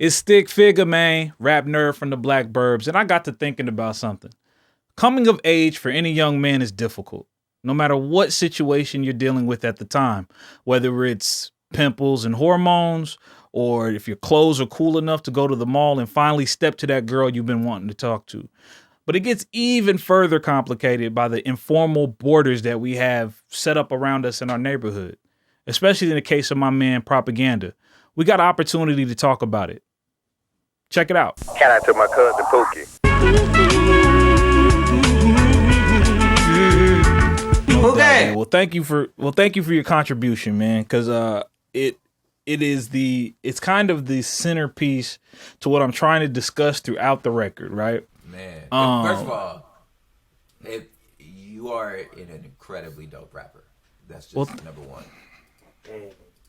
It's Stik Figa, man, rap nerd from the Black Burbs, and I got to thinking about something. Coming of age for any young man is difficult, no matter what situation you're dealing with at the time, whether it's pimples and hormones, or if your clothes are cool enough to go to the mall and finally step to that girl you've been wanting to talk to. But it gets even further complicated by the informal borders that we have set up around us in our neighborhood, especially in the case of my man Propaganda. We got an opportunity to talk about it. Check it out. Shout out to my cousin Pookey. Okay. Well, thank you for your contribution, man, because it's kind of the centerpiece to what I'm trying to discuss throughout the record, right? Man, first of all, you are an incredibly dope rapper. That's just number one.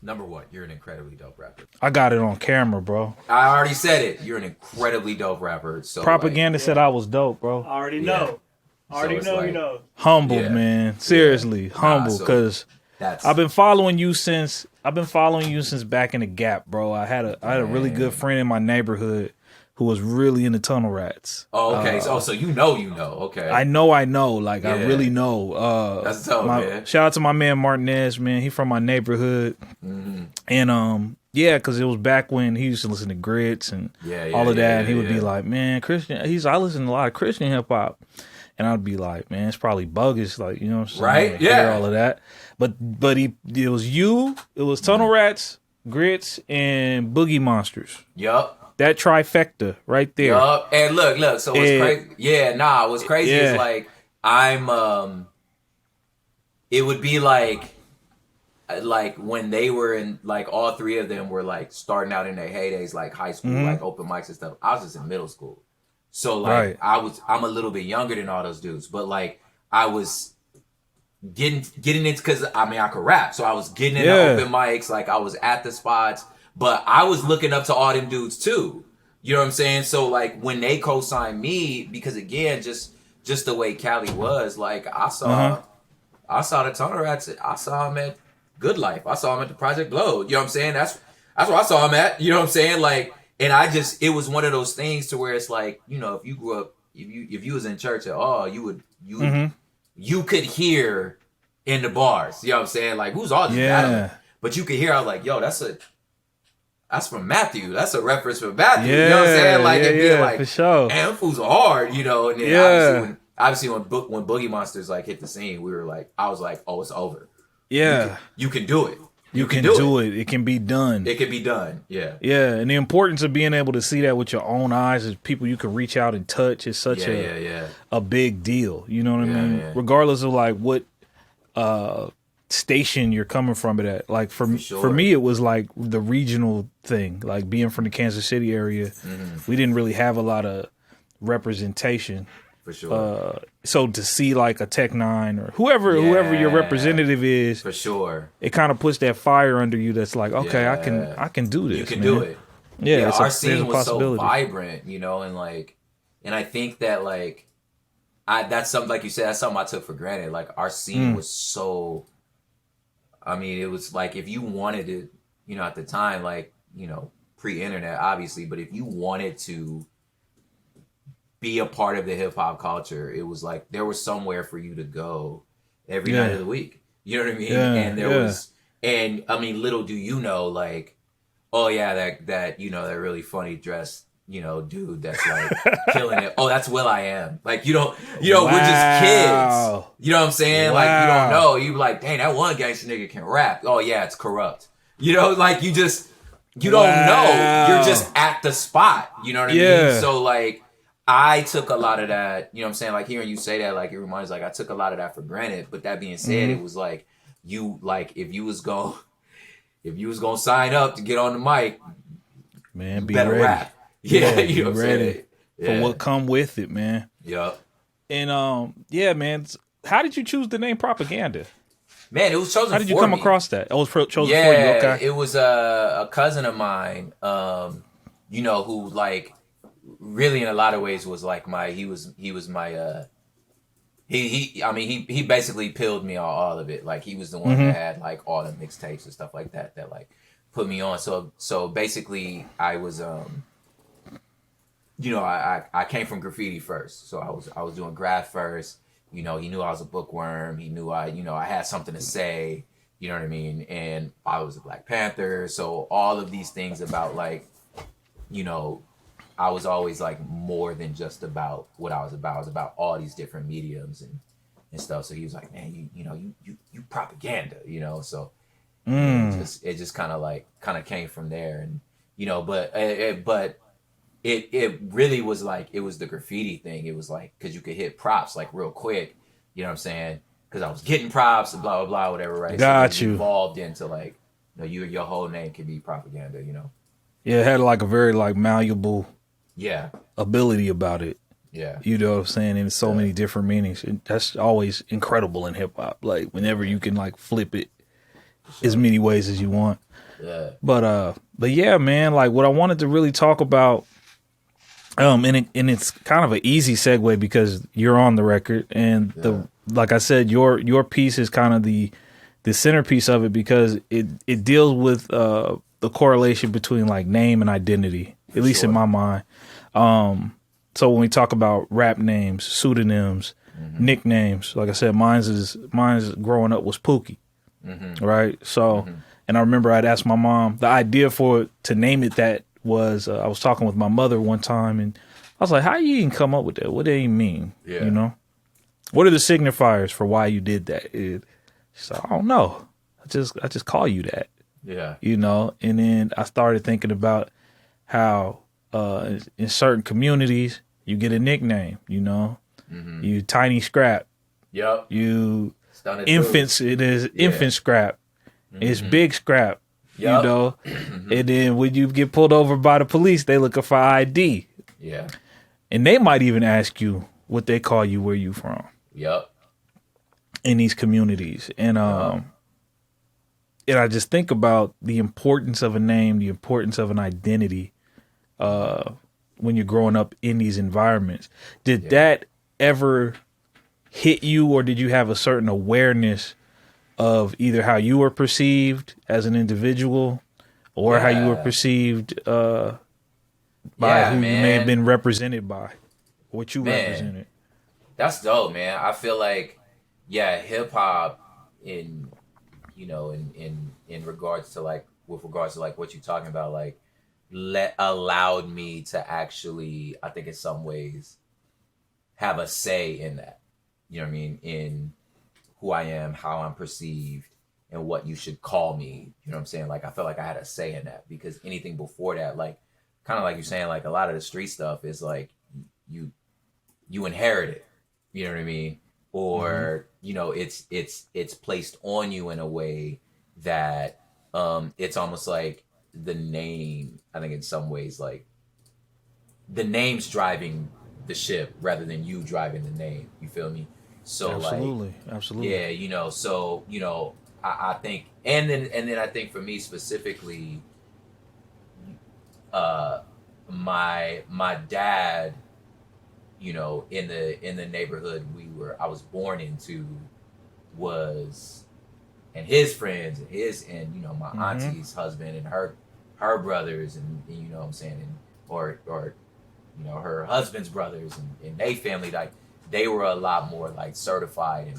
Number one, you're an incredibly dope rapper. I got it on camera, bro. I already said it. You're an incredibly dope rapper. So Propaganda said I was dope, bro. I already know. You know. Humbled, man. Seriously, humbled, because I've been following you since back in the Gap, bro. I had a really good friend in my neighborhood who was really into Tunnel Rats. Oh, okay. So you know. Okay. I know. Like, I really know. That's tough, man. Shout out to my man Martinez, man. He from my neighborhood. Mm-hmm. And, because it was back when he used to listen to Grits and all of that. And he would be like, man, Christian. I listen to a lot of Christian hip hop. And I'd be like, man, it's probably bogus. Like, you know what I'm saying? Right? Yeah. All of that. But it was Tunnel Rats, Grits, and Boogie Monsters. Yup. That trifecta right there. Yup. And look. So what's crazy? Yeah, what's crazy is like it would be like when they were in, like, all three of them were like starting out in their heydays, like high school, like open mics and stuff. I was just in middle school. So like I'm a little bit younger than all those dudes, but like I was getting into, because I could rap. So I was getting into open mics, like I was at the spots. But I was looking up to all them dudes too. You know what I'm saying? So like when they co-signed me, because again, just the way Cali was, like I saw the Tunnel Rats. I saw him at Good Life. I saw him at the Project Glow. You know what I'm saying? That's where I saw him at. You know what I'm saying? Like, and it was one of those things to where it's like, you know, if you grew up, if you was in church at all, you could hear in the bars. You know what I'm saying? Like, who's all this? Yeah. But you could hear, I was like, yo, that's from Matthew. That's a reference from Matthew. You know what I'm saying? Like, it being like, for sure. Man, fools are hard, you know. And then obviously when Boogie Monsters like hit the scene, we were like, I was like, oh, it's over. Yeah. You can do it. You can do it. It can be done. It can be done. Yeah. Yeah. And the importance of being able to see that with your own eyes as people you can reach out and touch is such a big deal. You know what I mean? Yeah. Regardless of like what station you're coming from it at. Like for me, it was like the regional thing. Like being from the Kansas City area, we didn't really have a lot of representation. For sure. So to see like a Tech Nine or whoever your representative is, for sure, it kind of puts that fire under you. That's like, okay, I can do this. You can do it. Yeah, our scene was so vibrant, you know, and I think that like, that's something, like you said, that's something I took for granted. Like our scene was so. I mean, it was like if you wanted it, you know, at the time, like, you know, pre-internet, obviously, but if you wanted to be a part of the hip hop culture, it was like there was somewhere for you to go every night of the week. You know what I mean? And there was, and I mean, little do you know, like, oh yeah, that you know, that really funny dressed, you know, dude that's like killing it. Oh, that's Will.i.am. Like, we're just kids. You know what I'm saying? Like, you don't know. You like, dang, that one gangster nigga can rap. Oh yeah, it's corrupt. You know, like you don't know. You're just at the spot. You know what I mean? So like, I took a lot of that, you know what I'm saying? Like hearing you say that, like it reminds, like I took a lot of that for granted. But that being said, it was like, if you was gonna sign up to get on the mic, man, you be better ready. rap. Yeah, you know what I'm saying? For what come with it, man. Yup. And man, how did you choose the name Propaganda? Man, it was chosen for me. How did you come across that? It was chosen for you, okay. It was a cousin of mine, you know, who like really in a lot of ways was like he basically pilled me on all of it. Like he was the one that had like all the mixtapes and stuff like that like put me on. So basically, I was I came from graffiti first. So I was doing graph first. He knew I was a bookworm. He knew I had something to say. You know what I mean? And I was a Black Panther. So all of these things about like, I was always like more than just about what I was about. I was about all these different mediums and stuff. So he was like, man, you propaganda, So it just kind of came from there, and but it really was like, it was the graffiti thing. It was like, because you could hit props like real quick, you know what I'm saying? Because I was getting props and blah blah blah whatever, right? Got so you. Evolved into like, your whole name can be propaganda, Yeah, it had like a very like malleable ability about it. Yeah. You know what I'm saying? And so many different meanings. And that's always incredible in hip hop. Like whenever you can like flip it as many ways as you want. Yeah. But yeah, man, like what I wanted to really talk about, and it's kind of an easy segue because you're on the record, and like I said, your piece is kind of the centerpiece of it, because it deals with the correlation between like name and identity, at least in my mind. So when we talk about rap names, pseudonyms, nicknames, like I said, mine's growing up was Pookey, right? So, and I remember I'd asked my mom, the idea to name it that was, I was talking with my mother one time, and I was like, how you even come up with that? What do you mean? Yeah. What are the signifiers for why you did that? She's like, I don't know. I just call you that. Yeah. And then I started thinking about how in certain communities you get a nickname, you Tiny Scrap. Yep. You Stunted infants, Boots. it is infant Scrap. It's Big Scrap. Yep. And then when you get pulled over by the police, they looking for ID. Yeah. And they might even ask you what they call you, where you from. Yep. In these communities. And and I just think about the importance of a name, the importance of an identity when you're growing up in these environments. Did that ever hit you, or did you have a certain awareness of either how you were perceived as an individual, or how you were perceived by who you may have been represented by, what you represented? That's dope, man. I feel like, hip hop in regards to like, with regards to like what you're talking about, like allowed me to actually, I think in some ways, have a say in that. You know what I mean? In who I am, how I'm perceived, and what you should call me. You know what I'm saying? Like, I felt like I had a say in that, because anything before that, like, kind of like you're saying, like a lot of the street stuff is like you inherit it. You know what I mean? Or it's placed on you in a way that it's almost like the name. I think in some ways, like the name's driving the ship rather than you driving the name. You feel me? So absolutely. Yeah, so I think, and then I think for me specifically, my dad, in the neighborhood I was born into, and his friends and my auntie's husband and her brothers, and you know what I'm saying, and or her husband's brothers and they family, like they were a lot more like certified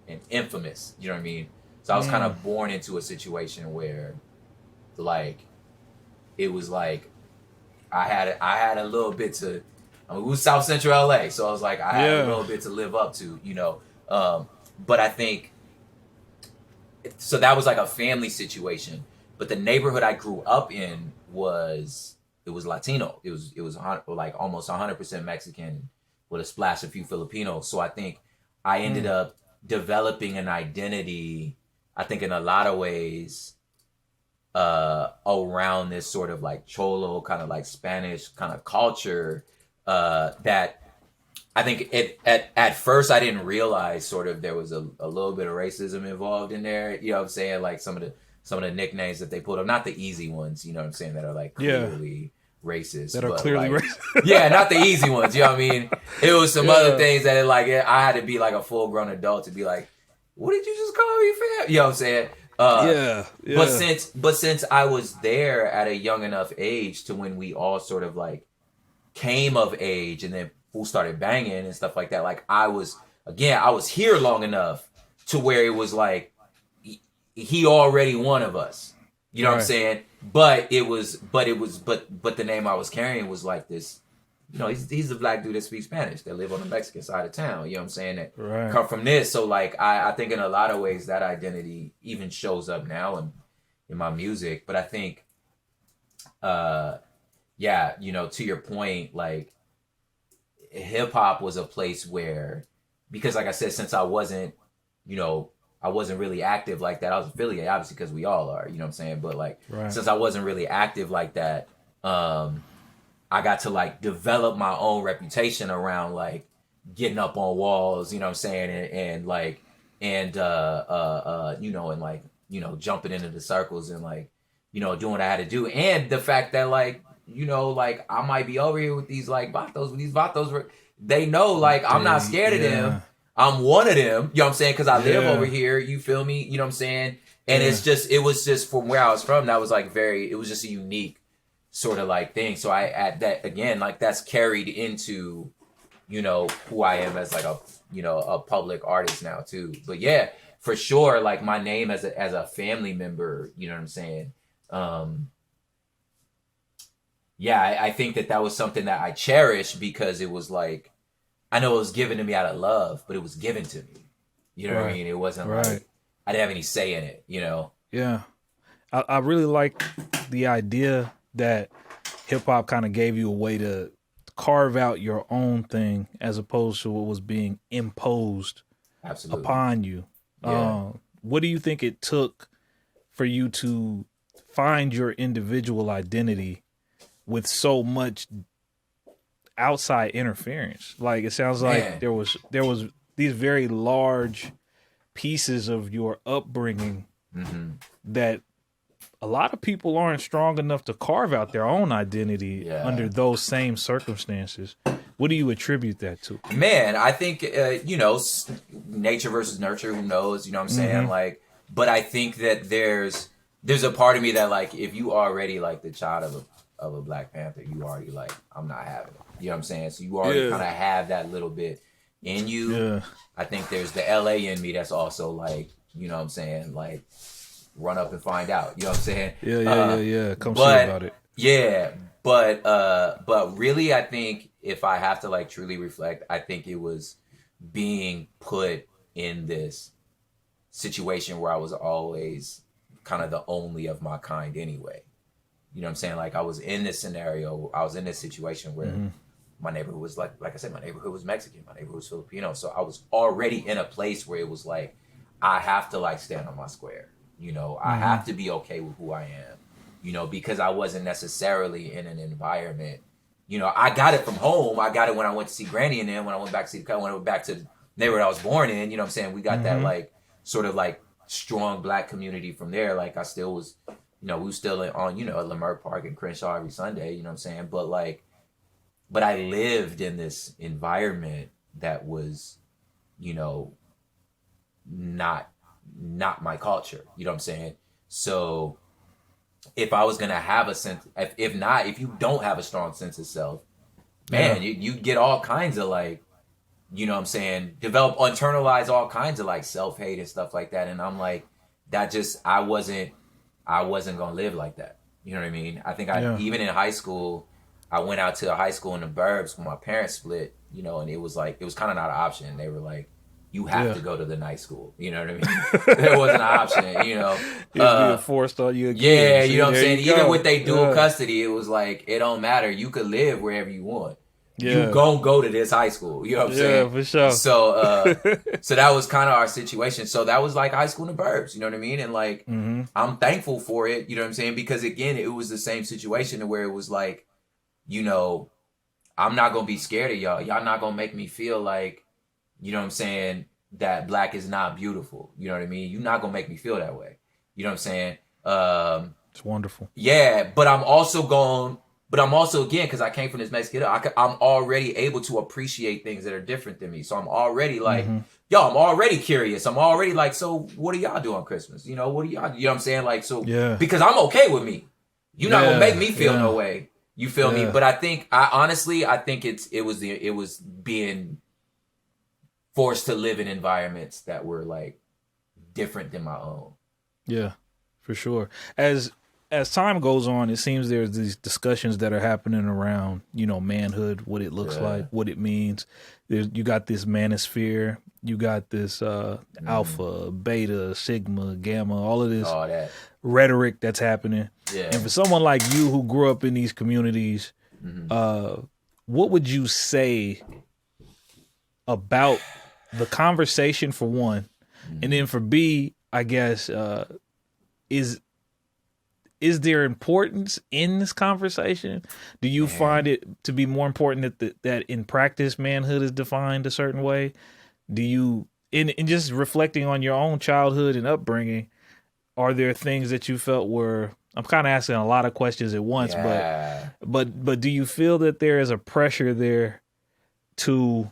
and infamous, you know what I mean? So I was kind of born into a situation where like it was like I had a little bit to, we was South Central LA, so I was like I had a little bit to live up to, but I think so that was like a family situation. But the neighborhood I grew up in was Latino. It was like almost 100% Mexican with a splash of few Filipinos. So I think I ended up developing an identity, I think in a lot of ways, around this sort of like Cholo kind of like Spanish kind of culture, that I think at first I didn't realize sort of there was a little bit of racism involved in there. You know what I'm saying? Like some of the nicknames that they pulled up, not the easy ones, you know what I'm saying, that are like clearly racist. That are clearly like, racist. Yeah, not the easy ones, you know what I mean? It was some other things that I had to be like a full grown adult to be like, what did you just call me, fam? You know what I'm saying? Yeah. But since I was there at a young enough age to when we all sort of like came of age and then who started banging and stuff like that, like I was here long enough to where it was like he already one of us. You know what I'm saying? But the name I was carrying was like this. You know, he's a black dude that speaks Spanish that live on the Mexican side of town. You know what I'm saying? That come from this. So like I think in a lot of ways that identity even shows up now in my music. But I think yeah, you know, to your point, like hip hop was a place where, because like I said, since I wasn't really active like that. I was affiliated, obviously, because we all are, you know what I'm saying? But like, since I wasn't really active like that, I got to like develop my own reputation around like getting up on walls, you know what I'm saying? And like, and like, you know, jumping into the circles and like, you know, doing what I had to do. And the fact that like, you know, like I might be over here with these like vatos, they know like I'm not scared of them. I'm one of them, you know what I'm saying? Because I live over here, you feel me? You know what I'm saying? And it was just from where I was from, that was like it was just a unique sort of like thing. So I add that again, like that's carried into, you know, who I am as like a public artist now too. But yeah, for sure, like my name as a family member, you know what I'm saying? Yeah, I think that was something that I cherish because it was like, I know it was given to me out of love, but it was given to me. You know what I mean? It wasn't like I didn't have any say in it, you know? Yeah. I really like the idea that hip hop kind of gave you a way to carve out your own thing as opposed to what was being imposed upon you. Yeah. What do you think it took for you to find your individual identity with so much outside interference? Like it sounds like there was these very large pieces of your upbringing that a lot of people aren't strong enough to carve out their own identity under those same circumstances. What do you attribute that to? Man, I think you know, nature versus nurture, who knows, you know what I'm saying? Like, but I think that there's a part of me that like, if you already like the child of a Black Panther, you already like, I'm not having it. You know what I'm saying? So you already kind of have that little bit in you. Yeah. I think there's the LA in me that's also like, you know what I'm saying? Like, run up and find out. You know what I'm saying? Yeah. Come see about it. Yeah. But really, I think if I have to like truly reflect, I think it was being put in this situation where I was always kind of the only of my kind anyway. You know what I'm saying? Like I was in this scenario, I was in this situation where my neighborhood was like I said, my neighborhood was Mexican, my neighborhood was Filipino. So I was already in a place where it was like, I have to like stand on my square. You know, I have to be okay with who I am, you know, because I wasn't necessarily in an environment. You know, I got it from home. I got it when I went to see Granny, and then when I went back to the neighborhood I was born in, you know what I'm saying? We got that like sort of like strong Black community from there. Like I still was, you know, we were still on, you know, at Lamert Park and Crenshaw every Sunday, you know what I'm saying? But I lived in this environment that was, you know, not my culture, you know what I'm saying? So if I was going to have a sense, if you don't have a strong sense of self, man, you get all kinds of like, you know what I'm saying, internalize all kinds of like self-hate and stuff like that. And I'm like, that just, I wasn't going to live like that. You know what I mean? I think even in high school, I went out to a high school in the burbs when my parents split, you know, and it was kind of not an option. They were like, you have to go to the night school. You know what I mean? There wasn't an option, you know. You'd be forced on you again. Yeah, you know what I'm saying? Even with they dual custody, it was like, it don't matter. You could live wherever you want. Yeah. You gon' go to this high school. You know what I'm saying? Yeah, for sure. So so that was kind of our situation. So that was like high school in the burbs, you know what I mean? And like, I'm thankful for it, you know what I'm saying? Because again, it was the same situation where it was like, you know, I'm not going to be scared of y'all. Y'all not going to make me feel like, you know what I'm saying, that Black is not beautiful. You know what I mean? You're not going to make me feel that way. You know what I'm saying? It's wonderful. Yeah, but I'm also going to But I'm also, again, because I came from this Mexican, I'm already able to appreciate things that are different than me. So I'm already like, yo, I'm already curious. I'm already like, so what do y'all do on Christmas? You know, what do y'all, you know what I'm saying? Like, so, because I'm okay with me. You're not gonna make me feel no way. You feel me? But I think, I think it was being forced to live in environments that were like different than my own. Yeah, for sure. As time goes on, it seems there's these discussions that are happening around, you know, manhood, what it looks like, what it means. You got this manosphere, you got this alpha, beta, sigma, gamma, all that rhetoric that's happening. Yeah. And for someone like you who grew up in these communities, what would you say about the conversation, for one, and then for B, I guess, is there importance in this conversation? Do you find it to be more important that in practice manhood is defined a certain way? Do you, in just reflecting on your own childhood and upbringing, are there things that you felt were, I'm kind of asking a lot of questions at once, but do you feel that there is a pressure there to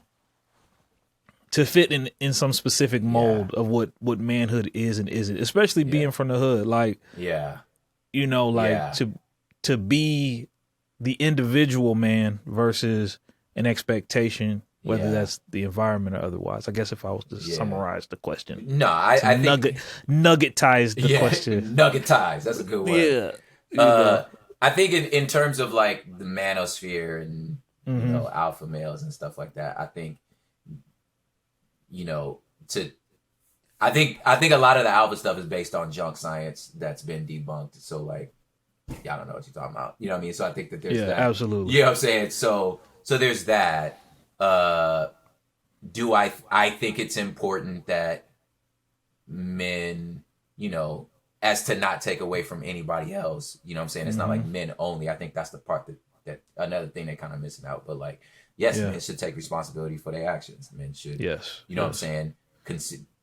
fit in some specific mold of what manhood is and isn't, especially being from the hood, like you know, like to be the individual man versus an expectation, whether that's the environment or otherwise. I guess if I was to summarize the question, I think nuggetize the question. Nuggetize, that's a good word. Yeah. I think in terms of like the manosphere and you know, alpha males and stuff like that, I think, you know, I think a lot of the alpha stuff is based on junk science that's been debunked. So like, I don't know what you're talking about. You know what I mean? So I think that there's that. Absolutely. You know what I'm saying? So there's that. Do I think it's important that men, you know, as to not take away from anybody else, you know what I'm saying? It's not like men only. I think that's the part that another thing they're kind of missing out. But like, men should take responsibility for their actions. Men should, you know what I'm saying?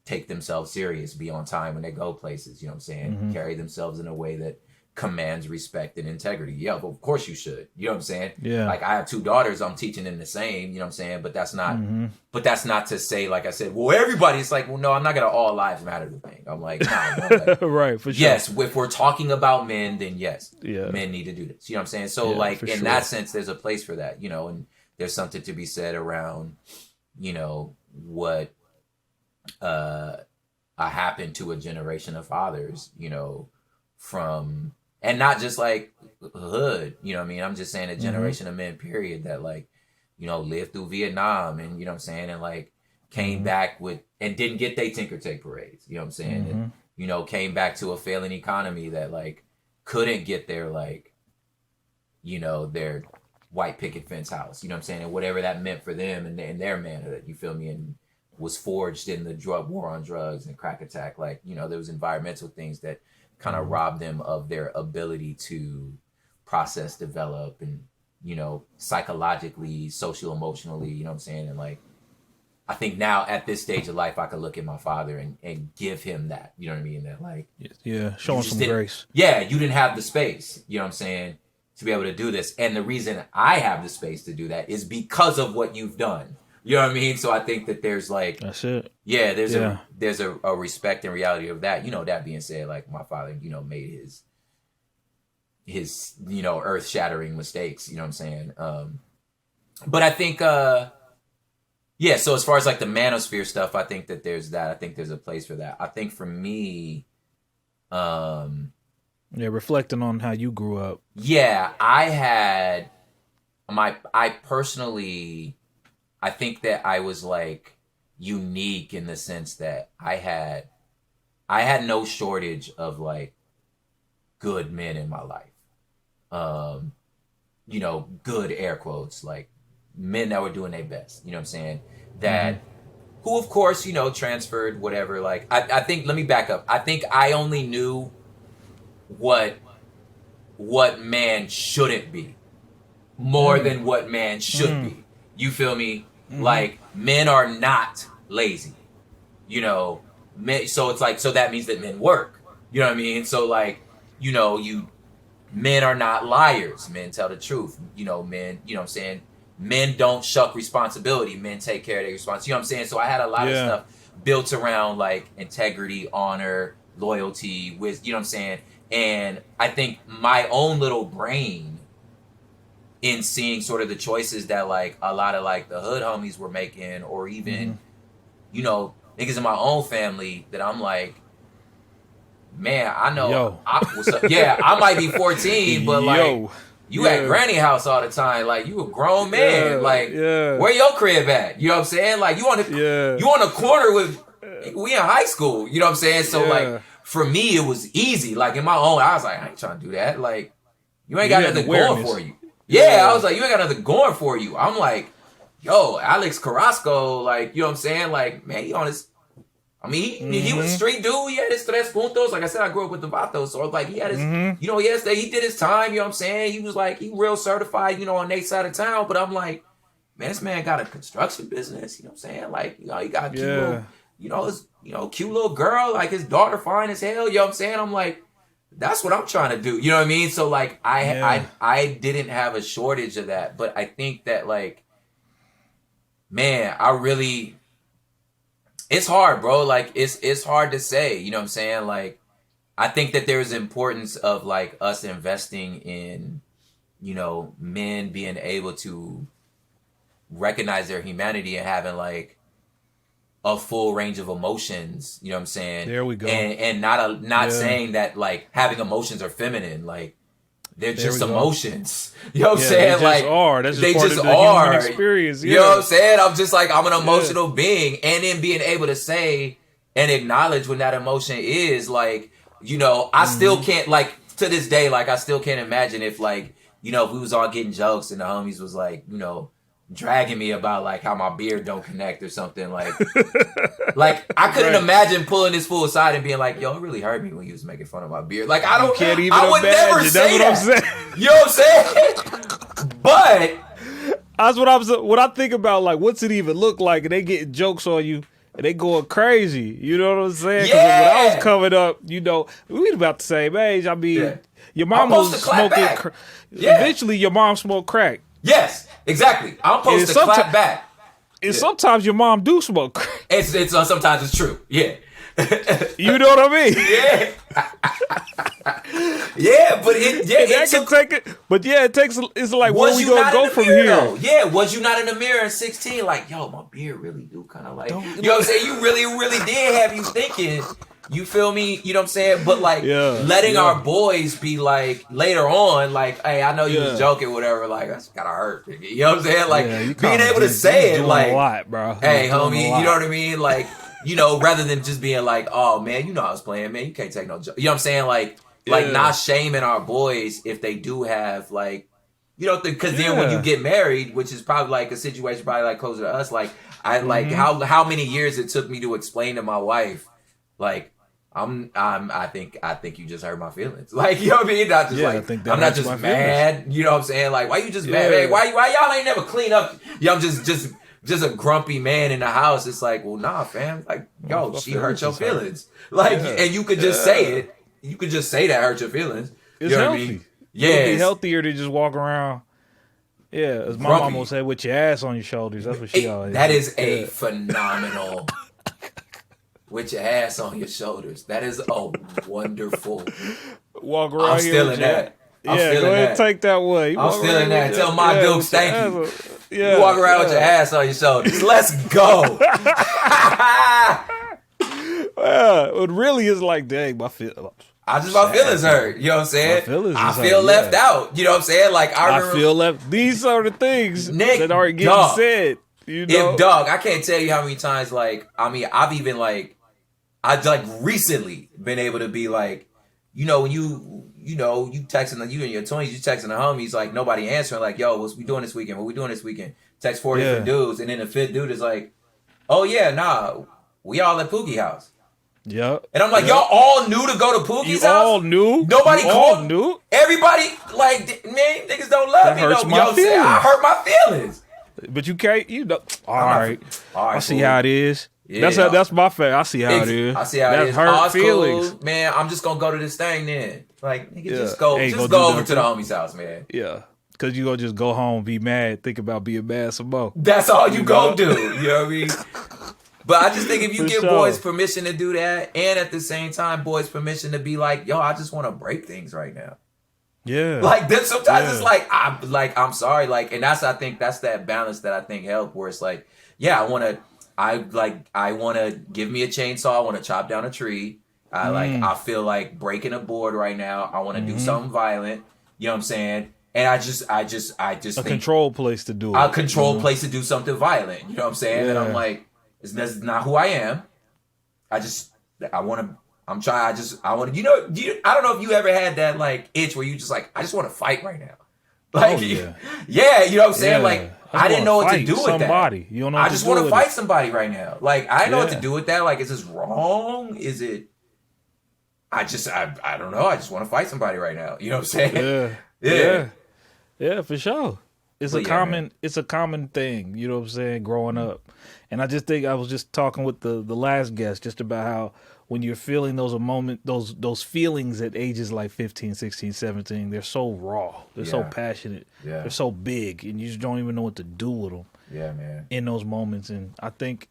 Take themselves serious, be on time when they go places, you know what I'm saying? Carry themselves in a way that commands respect and integrity. Yeah, but of course you should. You know what I'm saying? Yeah. Like I have 2 daughters, I'm teaching them the same, you know what I'm saying? But that's not to say, like I said, well, everybody's like, well, no, I'm not gonna all lives matter thing. I'm like, nah, like, right, for sure. Yes, if we're talking about men, then yes, men need to do this. You know what I'm saying? So like in that sense, there's a place for that, you know, and there's something to be said around, you know, what happened to a generation of fathers, you know, from, and not just like hood, you know what I mean? I'm just saying a generation of men, period, that like, you know, lived through Vietnam and, you know what I'm saying, and like came back with, and didn't get they tinker take parades, you know what I'm saying? And, you know, came back to a failing economy that like couldn't get their like, you know, their white picket fence house, you know what I'm saying? And whatever that meant for them and their manhood, you feel me? And was forged in the drug war on drugs and crack attack. Like, you know, there was environmental things that kind of robbed them of their ability to process, develop, and, you know, psychologically, social, emotionally, you know what I'm saying? And like, I think now at this stage of life, I could look at my father and give him that, you know what I mean? That like, show him some grace. Yeah, you didn't have the space, you know what I'm saying, to be able to do this. And the reason I have the space to do that is because of what you've done. You know what I mean? So I think that there's like, that's it. Yeah, there's a respect and reality of that. You know, that being said, like my father, you know, made his you know, earth shattering mistakes. You know what I'm saying? But I think so as far as like the manosphere stuff, I think that there's that. I think there's a place for that. I think for me, reflecting on how you grew up. Yeah, I personally, I think that I was like unique in the sense that I had no shortage of like good men in my life. You know, good air quotes, like men that were doing their best, you know what I'm saying? That who of course, you know, transferred whatever. Like I think, let me back up. I think I only knew what man shouldn't be more than what man should be. You feel me? Like, men are not lazy, you know, so it's like, so that means that men work, you know what I mean? So like, you know, men are not liars. Men tell the truth. You know, men, you know what I'm saying? Men don't shuck responsibility. Men take care of their responsibility. You know what I'm saying? So I had a lot of stuff built around like integrity, honor, loyalty, with, you know what I'm saying? And I think my own little brain in seeing sort of the choices that like a lot of like the hood homies were making, or even, you know, niggas in my own family that I'm like, man, I know, what's up? Yeah, I might be 14, but like, you at granny house all the time. Like, you a grown man. Like, where your crib at? You know what I'm saying? Like, you on the corner with, we in high school. You know what I'm saying? So like, for me, it was easy. Like, in my own, I was like, I ain't trying to do that. Like, you ain't got nothing going for you. I was like, you ain't got nothing going for you. I'm like, yo, Alex Carrasco, like, you know what I'm saying? Like, man, he on his, I mean, he was a street dude. He had his tres puntos. Like I said, I grew up with the Vatos. So, like, he had his, you know, he did his time. You know what I'm saying? He was like, he real certified, you know, on their side of town. But I'm like, man, this man got a construction business. You know what I'm saying? Like, you know, he got a cute little, you know, his, you know, cute little girl. Like, his daughter fine as hell. You know what I'm saying? I'm like, that's what I'm trying to do. You know what I mean? So, like, I didn't have a shortage of that. But I think that, like, man, I really, it's hard, bro. Like, it's hard to say. You know what I'm saying? Like, I think that there's importance of, like, us investing in, you know, men being able to recognize their humanity and having, like, a full range of emotions. You know what I'm saying? There we go. And not saying that, like, having emotions are feminine. Like, they're just emotions. You know what I'm saying? They just are. Human experience. You know what I'm saying? I'm just like, I'm an emotional being. And then being able to say and acknowledge when that emotion is, like, you know, I still can't, like, to this day, like, I still can't imagine if, like, you know, if we was all getting jokes and the homies was like, you know, dragging me about like how my beard don't connect or something, like like I couldn't imagine pulling this fool aside and being like, yo, it really hurt me when you was making fun of my beard. Like, I would never say that. That's what I'm saying. You know what I'm saying? But that's what I think about, like, what's it even look like, and they getting jokes on you and they going crazy. You know what I'm saying? Because when I was coming up, you know, we about the same age. I mean, your mom was smoking eventually your mom smoked crack. Yes, exactly. I'm supposed to clap back. And sometimes your mom do smoke crack. It's sometimes it's true. Yeah. You know what I mean? Yeah. But it takes. It's like, where we gonna go from here? Though? Yeah, was you not in the mirror at 16? Like, yo, my beard really do kind of like, you know what I'm saying? You really did have you thinking. You feel me? You know what I'm saying? But like, letting our boys be like later on, like, hey, I know you was joking, whatever. Like, that's gotta hurt. You know what I'm saying? Like, being able to say it, like, a lot, bro. Hey, homie, you know what I mean? Like, you know, rather than just being like, oh man, you know I was playing, man. You can't take no joke. You know what I'm saying? Like not shaming our boys if they do have, like, you know, because then when you get married, which is probably like a situation probably like closer to us, like I like how many years it took me to explain to my wife, like, I think you just hurt my feelings. Like, you know what I mean? Not just like, I'm not just mad. You know what I'm saying? Like, why you just mad? Hey, why y'all ain't never clean up? You know, I'm just a grumpy man in the house. It's like, well, nah, fam. Like, yo, she hurt your feelings. Like, and you could just say it. You could just say that hurt your feelings. It's you know healthy. What I mean? Yeah, it'd be healthier to just walk around. Yeah, as my mom will say, with your ass on your shoulders. That's what she always. That is a phenomenal. With your ass on your shoulders. That is a wonderful. Walk around. I'm stealing that. Go ahead and take that way. I'm stealing that. Tell my dukes thank you. You walk around with your ass on your shoulders. Let's go. It really is like, dang, my feelings. My feelings hurt. You know what I'm saying? I feel left out. You know what I'm saying? Like, I feel left. These are the things that aren't getting said. You know? If dog, I can't tell you how many times, like, I mean, I've even like, I've like recently been able to be like, you know, when you texting, you in your 20s, you texting the homies, like, nobody answering, like, yo, what we doing this weekend? What we doing this weekend? Text 4 different dudes, and then the fifth dude is like, oh yeah, nah, we all at Pookey house. Yep. And I'm like, y'all all knew to go to Pookey's house? All knew? Nobody called? All knew? Everybody, like, man, niggas don't love me. Hurts my feelings. I hurt my feelings. But you can't, you know. All right. I see how it is. Yeah, That's my fact. I see how it is. I see how it is. Hurt feelings. Cool. Man, I'm just gonna go to this thing then. Like, nigga, just go over to the homie's house, man. Yeah. Cause you gonna just go home, be mad, think about being mad some more. That's all you gonna do. You know what I mean? But I just think if you give boys permission to do that, and at the same time, boys permission to be like, yo, I just want to break things right now. Yeah. Like then sometimes it's like I'm sorry, like, and I think that's that balance that I think help, where it's like, yeah, I wanna give me a chainsaw, I wanna chop down a tree. I feel like breaking a board right now. I wanna do something violent. You know what I'm saying? And I just think control place to do it. A control place to do something violent. You know what I'm saying? Yeah. And I'm like, that's not who I am. I want to, you know, I don't know if you ever had that like itch where you just like, I just want to fight right now. Like, you know what I'm saying? Yeah. Like, I didn't know what to do with that. You don't know I just want to fight somebody right now. Like, I didn't know what to do with that. Like, is this wrong? Is it, I don't know. I just want to fight somebody right now. You know what I'm saying? Yeah, for sure. It's a common thing, you know what I'm saying, growing up. And I just think I was just talking with the last guest just about how when you're feeling those feelings at ages like 15, 16, 17, they're so raw. They're so passionate. Yeah. They're so big, and you just don't even know what to do with them. Yeah, man. In those moments. And I think,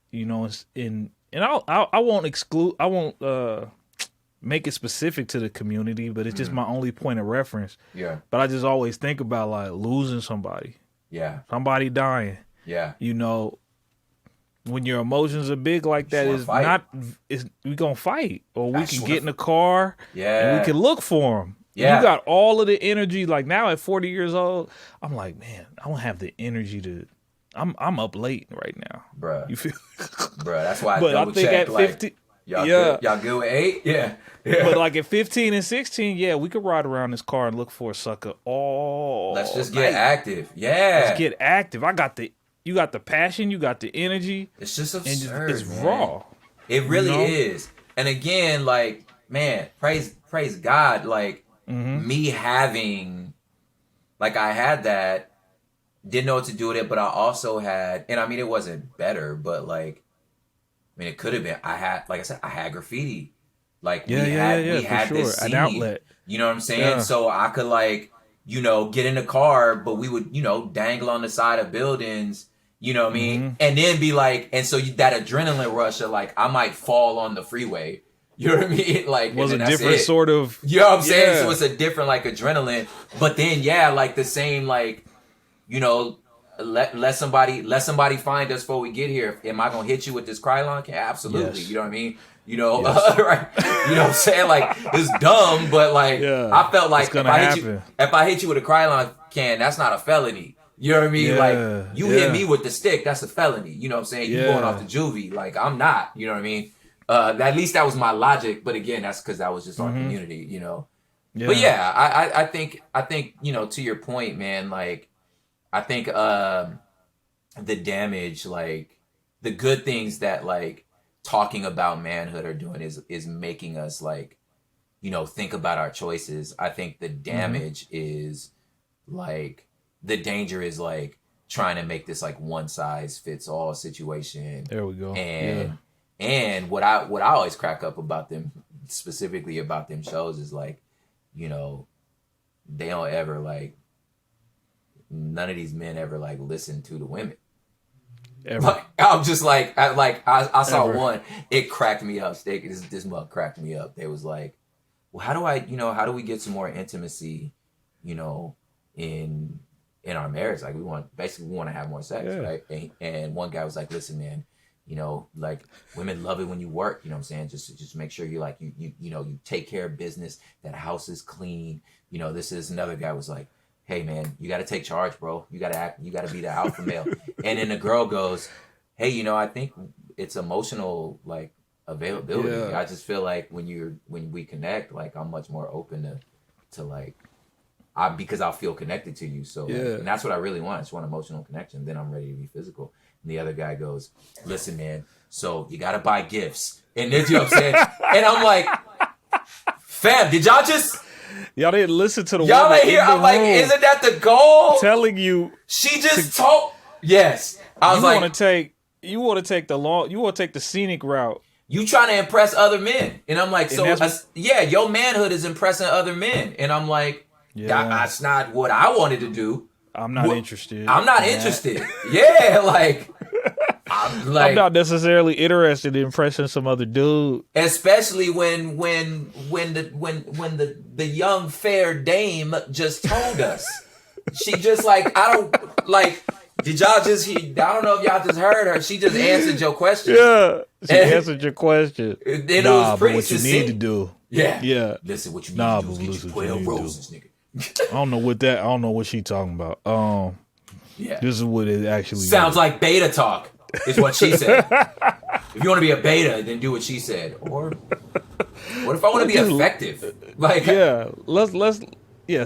you know, I won't make it specific to the community, but it's just my only point of reference. Yeah. But I just always think about like losing somebody. Yeah. Somebody dying. Yeah. You know, when your emotions are big like that, we gonna fight, or we can get in the car. Yeah. And we can look for them. Yeah. You got all of the energy. Like now at 40 years old, I'm like, man, I don't have the energy to. I'm up late right now, bruh. You feel? Bruh, that's why. But I think at 50. Y'all good with 8? Yeah. But like at 15 and 16, we could ride around this car and look for a sucker Let's just get active. Yeah. Let's get active. You got the passion, you got the energy. It's just absurd. It's raw. It really is. And again, like, man, praise God. Like, me having, like, I had that, didn't know what to do with it, but I also had, and I mean, it wasn't better, but like, I mean, it could have been. I had graffiti. Like, we had this scene, an outlet. You know what I'm saying? Yeah. So I could, like, you know, get in the car, but we would, you know, dangle on the side of buildings, you know what I mean? And then be like, and so that adrenaline rush of, like, I might fall on the freeway. You know what I mean? Like, it was a different sort of. You know what I'm saying? So it's a different, like, adrenaline. But then, like, the same, like, you know, let somebody find us before we get here. Am I gonna hit you with this Krylon? Absolutely. Yes. You know what I mean? You know, right? You know what I'm saying? Like, it's dumb, but like, I felt like if I hit you with a Krylon can, that's not a felony. You know what I mean? Like, you hit me with the stick, that's a felony. You know what I'm saying? You going off the juvie. Like, I'm not. You know what I mean? At least that was my logic. But again, that's because that was just our community. You know. Yeah. But I think you know, to your point, man. Like, I think the damage, like the good things that like talking about manhood are doing is making us, like, you know, think about our choices. I think the damage is like, the danger is like trying to make this like one size fits all situation. There we go. And what I always crack up about them, specifically about them shows, is like, you know, they don't ever like, none of these men ever like listen to the women. Like, I'm just like, I saw one, it cracked me up. This mug cracked me up. They was like, well, how do we get some more intimacy, you know, in our marriage? Like, we want to have more sex, right? And one guy was like, listen, man, you know, like, women love it when you work, you know what I'm saying? Just make sure you like, you know, you take care of business, that house is clean. You know, this is another guy was like, hey man, you got to take charge, bro. You got to be the alpha male. And then the girl goes, hey, you know, I think it's emotional, like, availability. Yeah. I just feel like when we connect, like, I'm much more open to like, because I'll feel connected to you. So, like, and that's what I really want. I just want emotional connection. Then I'm ready to be physical. And the other guy goes, listen, man, so you got to buy gifts. And then, you know what I'm saying? And I'm like, fam, did y'all just... Y'all didn't listen to the y'all ain't here. I'm like, isn't that the goal? Telling you. She just told. Yes. I was like, You want to take the scenic route. You trying to impress other men. And I'm like, And your manhood is impressing other men. And I'm like, that's not what I wanted to do. I'm not interested. I'm not interested. Yeah, like I'm not necessarily interested in impressing some other dude. Especially when the young fair dame just told us. She just like, I don't like. Did y'all just? I don't know if y'all just heard her. She just answered your question. Yeah, she answered your question. It was pretty what you need to do. Yeah. Listen, what you need to do is get you 12 roses, nigga. I don't know what she talking about. This is what it actually sounds like beta talk. Is what she said. If you want to be a beta, then do what she said. Or what if I want to be effective? Like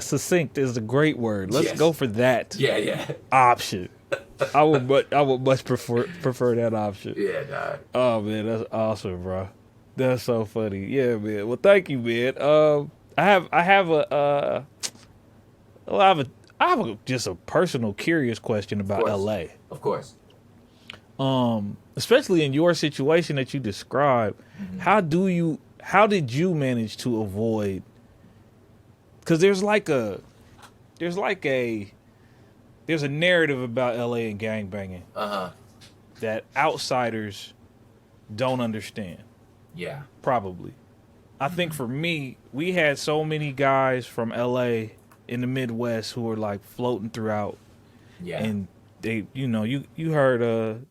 succinct is a great word. Let's go for that. Yeah. Option. I would much prefer that option. Yeah, dog. Oh man, that's awesome, bro. That's so funny. Yeah, man. Well, thank you, man. I have just a personal curious question about LA. Of course. Especially in your situation that you described, how did you manage to avoid? Because there's a narrative about LA and gangbanging that outsiders don't understand. Yeah, probably. I think for me, we had so many guys from LA in the Midwest who were like floating throughout. Yeah, and they, you heard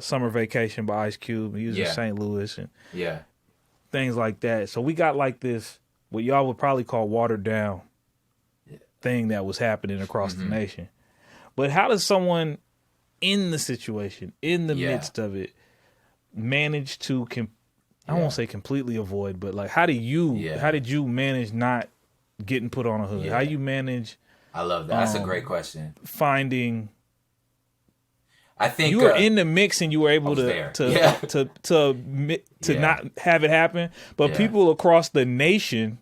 Summer Vacation by Ice Cube. He was in St. Louis and things like that. So we got like this, what y'all would probably call watered down thing that was happening across the nation. But how does someone in the situation, in the midst of it, manage to, I won't say completely avoid, but like, how did you manage not getting put on a hood? How you manage? I love that. That's a great question. Finding. I think you were in the mix and you were able to not have it happen, but people across the nation,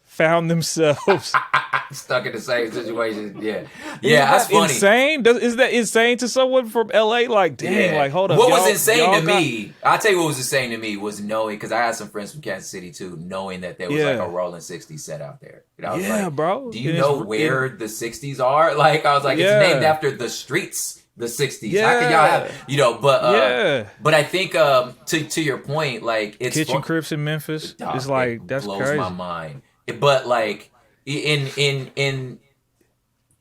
found themselves stuck in the same situation. That's funny. Insane? Is that insane to someone from LA? Like, dang, like, hold up. What was insane to me? I'll tell you what was insane to me was knowing, because I had some friends from Kansas City too, knowing that there was like a rolling 60s set out there. And I was like, bro. Do you know where the 60s are? Like, I was like, it's named after the streets. The 60s. How can y'all have, but I think to your point, like, it's Kitchen Crips in Memphis. It's like, that's blows crazy. My mind. But like in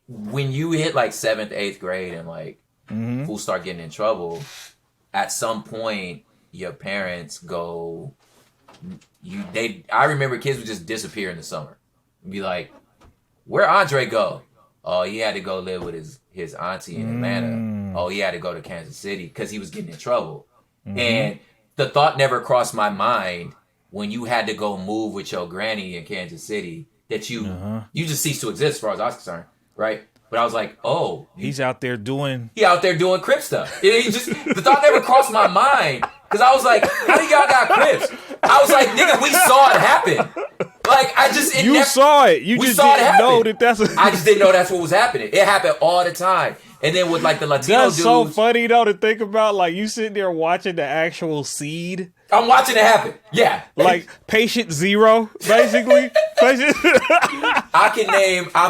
when you hit like 7th, 8th grade and like fools start getting in trouble, at some point your parents go, I remember kids would just disappear in the summer. Be like, where'd Andre go? Oh, he had to go live with his auntie in Atlanta. Oh, he had to go to Kansas City because he was getting in trouble. And the thought never crossed my mind when you had to go move with your granny in Kansas City that you just ceased to exist as far as I was concerned, right? But I was like, oh. He's out there doing Crip stuff. The thought never crossed my mind because I was like, how do y'all got Crips? I was like, nigga, we saw it happen. Like, saw it. You just didn't know that that's I just didn't know that's what was happening. It happened all the time. And then with like the Latino dudes. That's so funny though to think about. Like, you sitting there watching the actual seed. I'm watching it happen. Yeah. Like patient zero, basically. I'm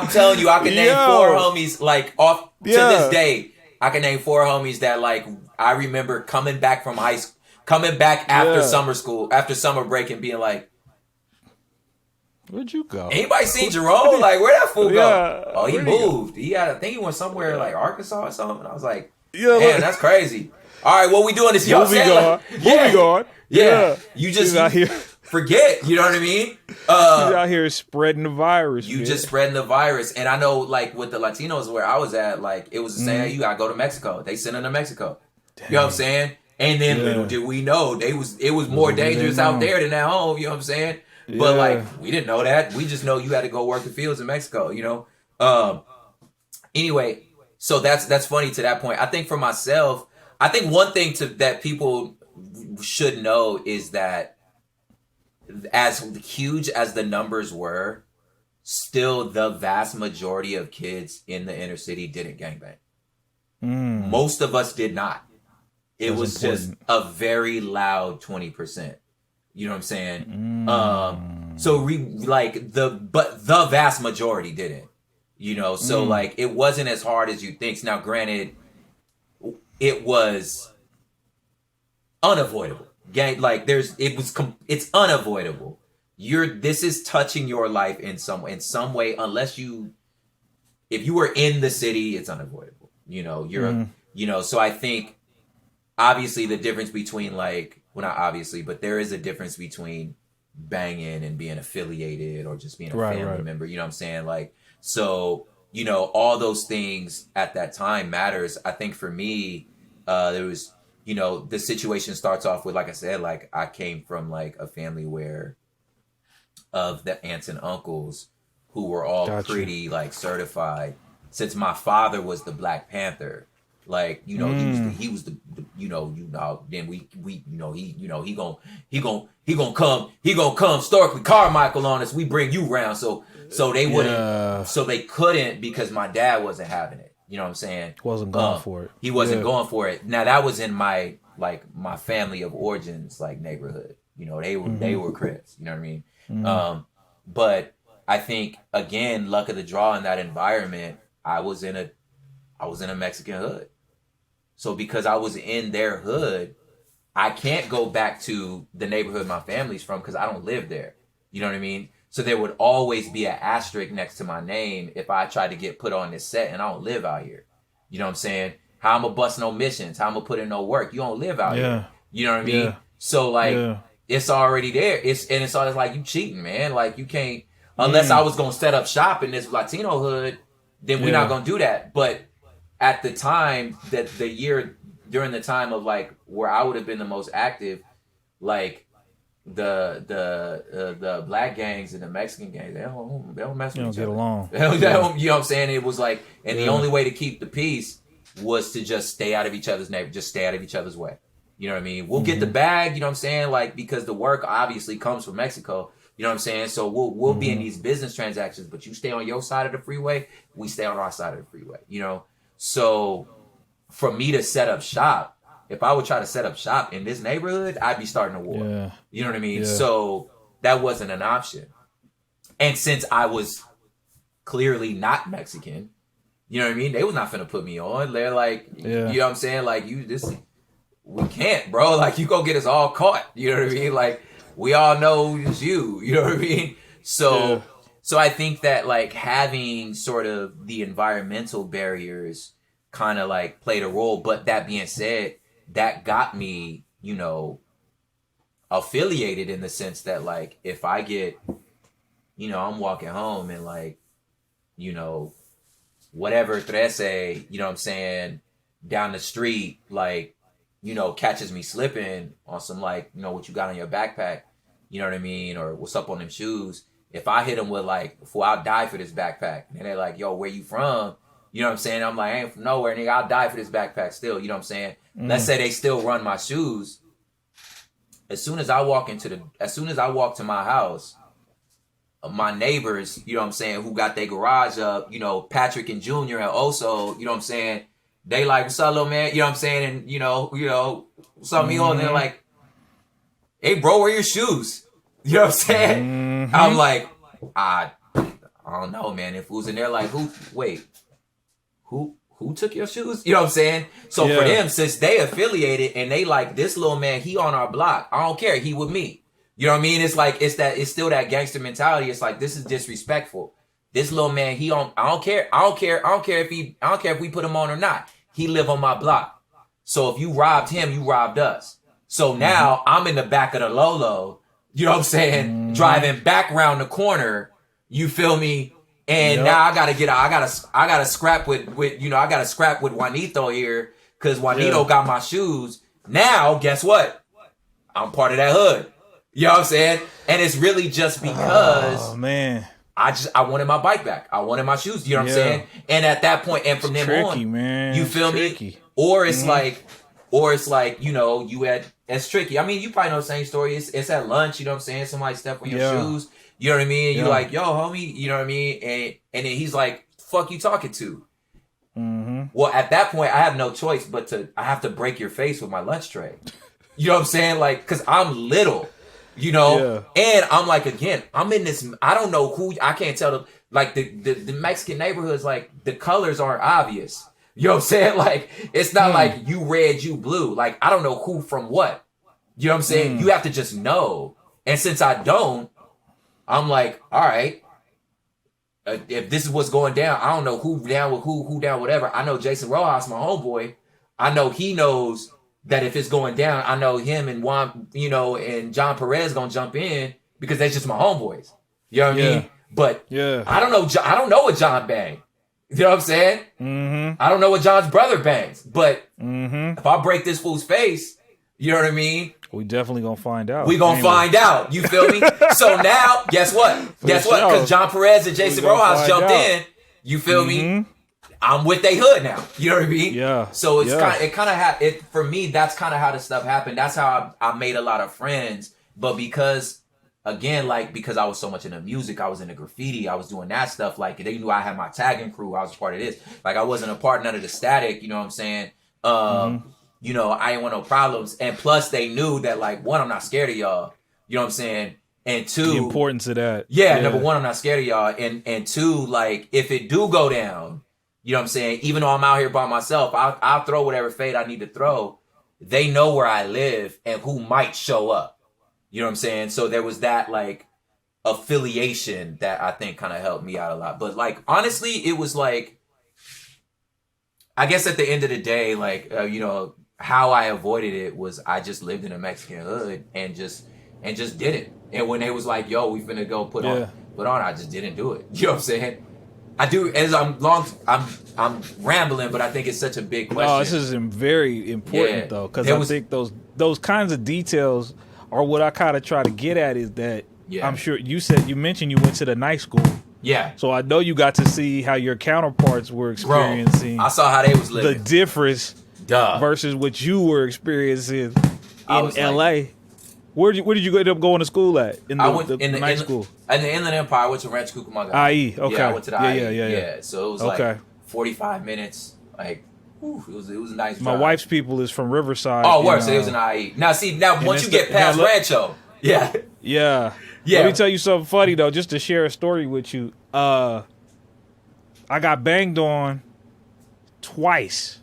telling you, I can name 4 homies like off to this day. I can name 4 homies that like I remember coming back from high school, coming back after after summer break and being like, where'd you go? Anybody seen Jerome? Like, where'd that fool go? Oh, he moved. I think he went somewhere like Arkansas or something. And I was like, man, that's crazy. All right, what we doing this? Movie gone. Yeah. You just out here. Forget. You know what I mean? He's out here spreading the virus. You just spreading the virus. And I know, like, with the Latinos where I was at, like, it was the same. You gotta go to Mexico. They sent them to Mexico. Dang. You know what I'm saying? And then little did we know, it was more dangerous out there than at home. You know what I'm saying? But like, we didn't know that. We just know you had to go work the fields in Mexico, you know? Anyway, so that's funny to that point. I think for myself, I think one thing that people should know is that as huge as the numbers were, still the vast majority of kids in the inner city didn't gangbang. Most of us did not. it was just a very loud 20%. You know what I'm saying? So the vast majority didn't. You know, so like it wasn't as hard as you think. Now, granted, it was unavoidable. Like it's unavoidable. This is touching your life in some way, unless if you were in the city, it's unavoidable. You know, so I think obviously the difference between not obviously, but there is a difference between banging and being affiliated or just being a family member. You know what I'm saying? Like, so, you know, all those things at that time matters. I think for me, there was, you know, the situation starts off with, like I said, like I came from like a family where of the aunts and uncles who were all pretty like certified. Since my father was the Black Panther, like, you know, he was the then he gonna come Stokely Carmichael on us. We bring you round. So they wouldn't, so they couldn't, because my dad wasn't having it. You know what I'm saying? Wasn't going for it. He wasn't going for it. Now that was in my family of origins, like neighborhood. You know, they were Crips. You know what I mean? But I think, again, luck of the draw in that environment. I was in a Mexican hood. So because I was in their hood, I can't go back to the neighborhood my family's from because I don't live there. You know what I mean? So there would always be an asterisk next to my name if I tried to get put on this set and I don't live out here. You know what I'm saying? How I'm gonna bust no missions? How I'm gonna put in no work? You don't live out here. You know what I mean? Yeah. So like it's already there. It's always like, you cheating, man. Like you can't, unless I was gonna set up shop in this Latino hood, then we're not gonna do that. But at the time, that the year during the time of like where I would have been the most active, like the black gangs and the Mexican gangs, they don't mess with each other. Along. They don't, you know what I'm saying? It was like, and the only way to keep the peace was to just stay out of each other's neighbor, just stay out of each other's way. You know what I mean? We'll get the bag, you know what I'm saying? Like, because the work obviously comes from Mexico. You know what I'm saying? So we'll be in these business transactions, but you stay on your side of the freeway, we stay on our side of the freeway, you know? So for me to set up shop, if I would try to set up shop in this neighborhood, I'd be starting a war. Yeah. You know what I mean? Yeah. So that wasn't an option. And since I was clearly not Mexican, you know what I mean? They was not finna put me on. They're like, you know what I'm saying? Like, we can't, bro. Like, you go get us all caught. You know what I mean? Like, we all know it's you. You know what I mean? So I think that like having sort of the environmental barriers kind of like played a role. But that being said, that got me, you know, affiliated in the sense that like if I get, you know, I'm walking home and like, you know, whatever Trece, you know what I'm saying, down the street, like, you know, catches me slipping on some like, you know, what you got on your backpack, you know what I mean? Or what's up on them shoes? If I hit them with like, I'll die for this backpack. And they're like, yo, where you from? You know what I'm saying? I'm like, I ain't from nowhere, nigga. I'll die for this backpack still. You know what I'm saying? Let's say they still run my shoes. As soon as I walk to my house, my neighbors, you know what I'm saying, who got their garage up, you know, Patrick and Junior and Oso, you know what I'm saying? They like, what's up, little man? You know what I'm saying? And, you know, what's up, me? And they're like, hey, bro, where your shoes? You know what I'm saying? I'm like, I don't know, man. If who's in there, like, who took your shoes? You know what I'm saying? So for them, since they affiliated and they like, this little man, he on our block. I don't care. He with me. You know what I mean? It's like, it's still that gangster mentality. It's like, this is disrespectful. This little man, I don't care if we put him on or not. He live on my block. So if you robbed him, you robbed us. So now I'm in the back of the Lolo, you know what I'm saying? Driving back around the corner, you feel me? And now I gotta scrap with Juanito here, cause Juanito got my shoes. Now, guess what? I'm part of that hood. You know what I'm saying? And it's really just because I wanted my bike back. I wanted my shoes. You know what I'm saying? And at that point, and from then on, man. You feel me? Or it's like, you know, it's tricky. I mean, you probably know the same story. It's at lunch, you know what I'm saying? Somebody step on your shoes. You know what I mean? And you're like, yo, homie, you know what I mean? And then he's like, fuck you talking to? Well, at that point, I have no choice but I have to break your face with my lunch tray. You know what I'm saying? Like, because I'm little, you know? Yeah. And I'm like, again, I'm in this, I don't know who, I can't tell them, like, the Mexican neighborhoods, like, the colors aren't obvious. You know what I'm saying? Like, it's not like you red, you blue. Like, I don't know who from what. You know what I'm saying? You have to just know. And since I don't, I'm like, all right. If this is what's going down, I don't know who down with who down whatever. I know Jason Rojas, my homeboy. I know he knows that if it's going down, I know him and Juan, you know, and John Perez gonna jump in because that's just my homeboys. You know what I mean? But I don't know. I don't know what John banged. You know what I'm saying? I don't know what John's brother bangs. But if I break this fool's face, you know what I mean? We definitely gonna find out. We gonna find out. You feel me? So now, guess what? Guess what? Because John Perez and Jason Rojas jumped in. You feel me? I'm with they hood now. You know what I mean? Yeah. So it's kind of for me. That's kind of how this stuff happened. That's how I made a lot of friends. But because because I was so much into music, I was into graffiti, I was doing that stuff. Like they knew I had my tagging crew. I was a part of this. Like I wasn't a part of none of the static. You know what I'm saying? You know, I ain't want no problems. And plus they knew that like, one, I'm not scared of y'all. You know what I'm saying? And two, the importance of that. Yeah, number one, I'm not scared of y'all. And two, like if it do go down, you know what I'm saying? Even though I'm out here by myself, I'll throw whatever fade I need to throw. They know where I live and who might show up. You know what I'm saying? So there was that like affiliation that I think kind of helped me out a lot. But like, honestly, it was like, I guess at the end of the day, like, you know, how I avoided it was I just lived in a Mexican hood and just did it. And when they was like, yo, we finna go put on, I just didn't do it. You know what I'm saying? I do, as I'm rambling, but I think it's such a big question. Oh, this is very important though, because I think those kinds of details are what I kind of try to get at is that I'm sure you mentioned you went to the night school. Yeah. So I know you got to see how your counterparts were experiencing. Bro, I saw how they was living. The difference versus what you were experiencing in LA. Like, where did you end up going to school at? I went in the night school. In the Inland Empire, I went to Rancho Cucamonga. IE, okay. Yeah, I went to the IE. Yeah. So it was like 45 minutes. Like, it was a nice drive. My wife's people is from Riverside. Oh, worse. So it was an IE. Now once you get past Rancho, Yeah. Let me tell you something funny though, just to share a story with you. I got banged on twice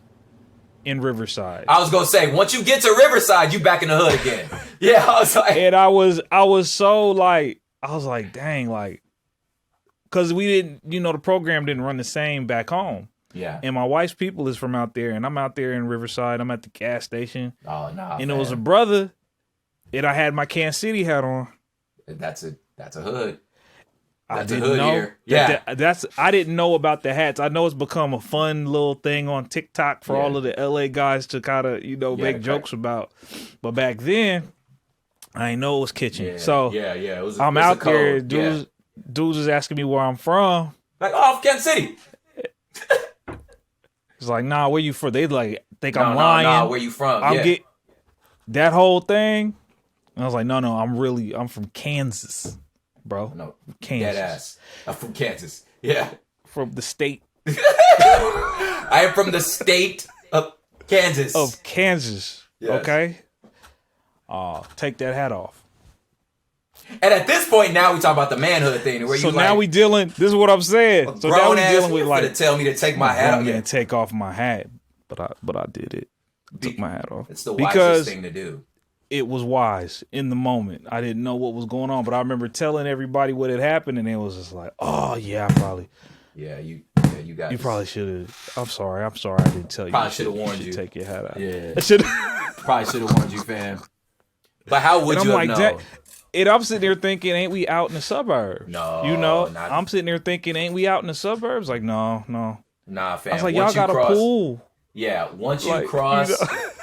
in Riverside. I was gonna say, once you get to Riverside, you back in the hood again. Yeah, I was like, and I was so like, I was like, dang, like, because we didn't, you know, the program didn't run the same back home. Yeah. And my wife's people is from out there, and I'm out there in Riverside. I'm at the gas station. Oh no. And it was a brother, and I had my Kansas City hat on. That's a hood. I didn't know. Yeah. I didn't know about the hats. I know it's become a fun little thing on TikTok for all of the LA guys to kind of, you know, make jokes about. But back then, I didn't know it was kitchen. Yeah. So It was I'm out there. Dudes is asking me where I'm from. Like, oh, Kansas City. It's like, nah, where you from? They like think I'm lying. Nah, where you from? Get that whole thing. And I was like, no, I'm from Kansas, bro. No, Kansas. Dead ass. I'm from Kansas. Yeah. From the state. I am from the state of Kansas. Yes. Okay? Take that hat off. And at this point, now we talk about the manhood thing. Where now we dealing, this is what I'm saying. So now we dealing with like, to tell me to take my hat off. And take off my hat. But I did it. Took my hat off. It's the wisest thing to do. It was wise in the moment. I didn't know what was going on, but I remember telling everybody what had happened, and it was just like, oh yeah, I probably. Yeah, you got. You probably should have. I'm sorry. I didn't tell you. Probably should have warned you. Take your hat out. Yeah. I should. Probably should have warned you, fam. But how would you have known? And I'm sitting there thinking, ain't we out in the suburbs? No. You know, I'm sitting there thinking, ain't we out in the suburbs? Like, no. Nah, fam. I was like, y'all got a pool. Yeah, once you cross,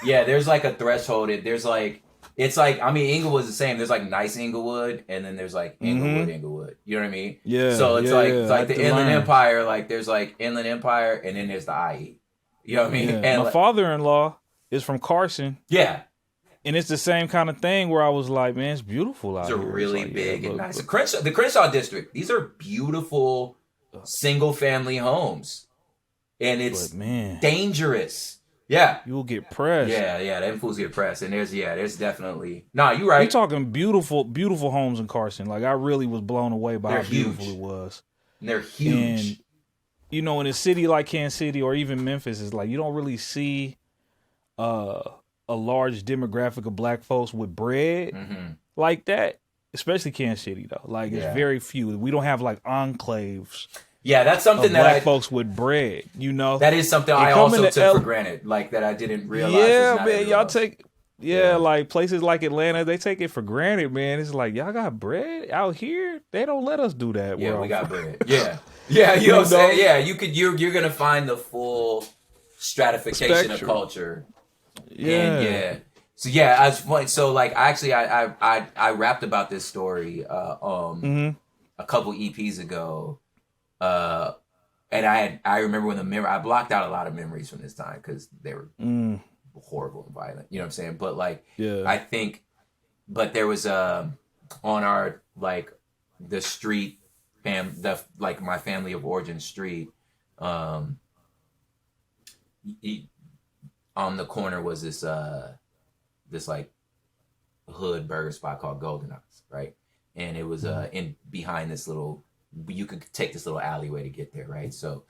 there's like a threshold. There's like. It's like, I mean, Inglewood's the same. There's like nice Inglewood, and then there's like Inglewood. You know what I mean? Yeah. So it's like the Inland Empire. Like there's like Inland Empire, and then there's the IE. You know what I mean? Yeah. And my father-in-law is from Carson. Yeah. And it's the same kind of thing where I was like, man, it's beautiful out here. It's really big and nice. The Crenshaw district. These are beautiful single-family homes. and it's dangerous. Yeah, you will get pressed. Yeah, them fools get pressed, and there's definitely you're right. You're talking beautiful homes in Carson. Like I really was blown away by how beautiful it was. And they're huge. And you know, in a city like Kansas City or even Memphis, it's like you don't really see a large demographic of black folks with bread like that. Especially Kansas City though. Like it's very few. We don't have like enclaves. Yeah, that's something that black folks with bread, you know. That is something I also took for granted, like that I didn't realize. Yeah, man, y'all take like places like Atlanta, they take it for granted, man. It's like y'all got bread out here. They don't let us do that. Yeah, we got bread. Yeah, you know what I'm saying. Yeah, you're gonna find the full stratification of culture. Yeah, So so like actually I rapped about this story a couple EPs ago. And I remember when I blocked out a lot of memories from this time because they were horrible and violent. You know what I'm saying? But like, I think, but there was on our like the street like my family of origin street, on the corner was this like hood burger spot called Golden Ox, right? And it was in behind this little. You could take this little alleyway to get there, right? So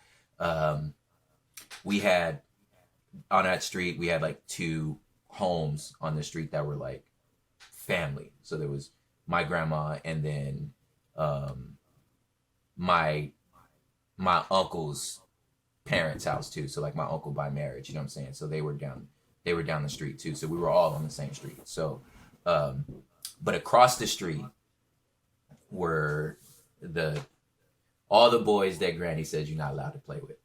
we had on that street, we had like 2 homes on the street that were like family. So there was my grandma and then my uncle's parents' house too. So like my uncle by marriage, you know what I'm saying? So they were down the street too. So we were all on the same street. So but across the street were all the boys that Granny says you're not allowed to play with.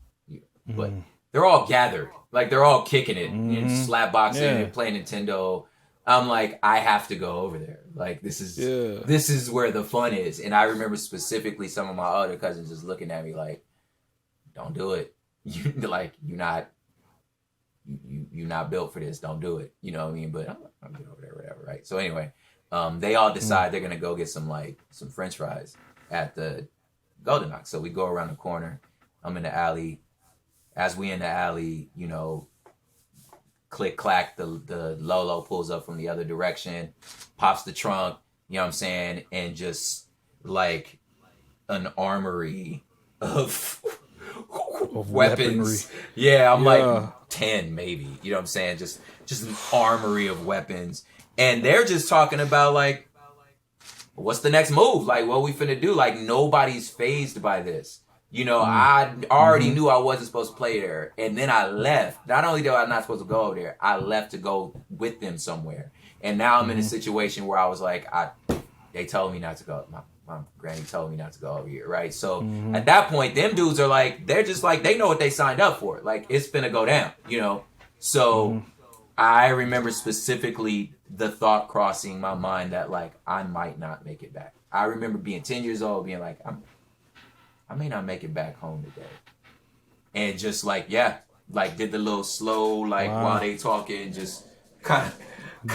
But they're all gathered. Like they're all kicking it and slap boxing and playing Nintendo. I'm like, I have to go over there. Like this is where the fun is. And I remember specifically some of my other cousins just looking at me like, don't do it. You're not built for this. Don't do it. You know what I mean? But I'm going over there, whatever, right? So anyway, they all decide they're gonna go get some French fries at the Golden Ox. So we go around the corner. I'm in the alley. As we in the alley, you know, click clack, the Lolo pulls up from the other direction, pops the trunk, you know what I'm saying, and just like an armory of weapons. Yeah, I'm like 10 maybe. You know what I'm saying? Just an armory of weapons. And they're just talking about like, what's the next move? Like, what we finna do? Like, nobody's fazed by this. You know, I already knew I wasn't supposed to play there. And then I left. Not only did I not supposed to go over there, I left to go with them somewhere. And now I'm in a situation where I was like, they told me not to go. My granny told me not to go over here, right? So at that point, them dudes are like, they're just like, they know what they signed up for. Like, it's finna go down, you know? So I remember specifically the thought crossing my mind that like, I might not make it back. I remember being 10 years old, being like, I may not make it back home today. And just like, did the little slow, like while they talking, just kind of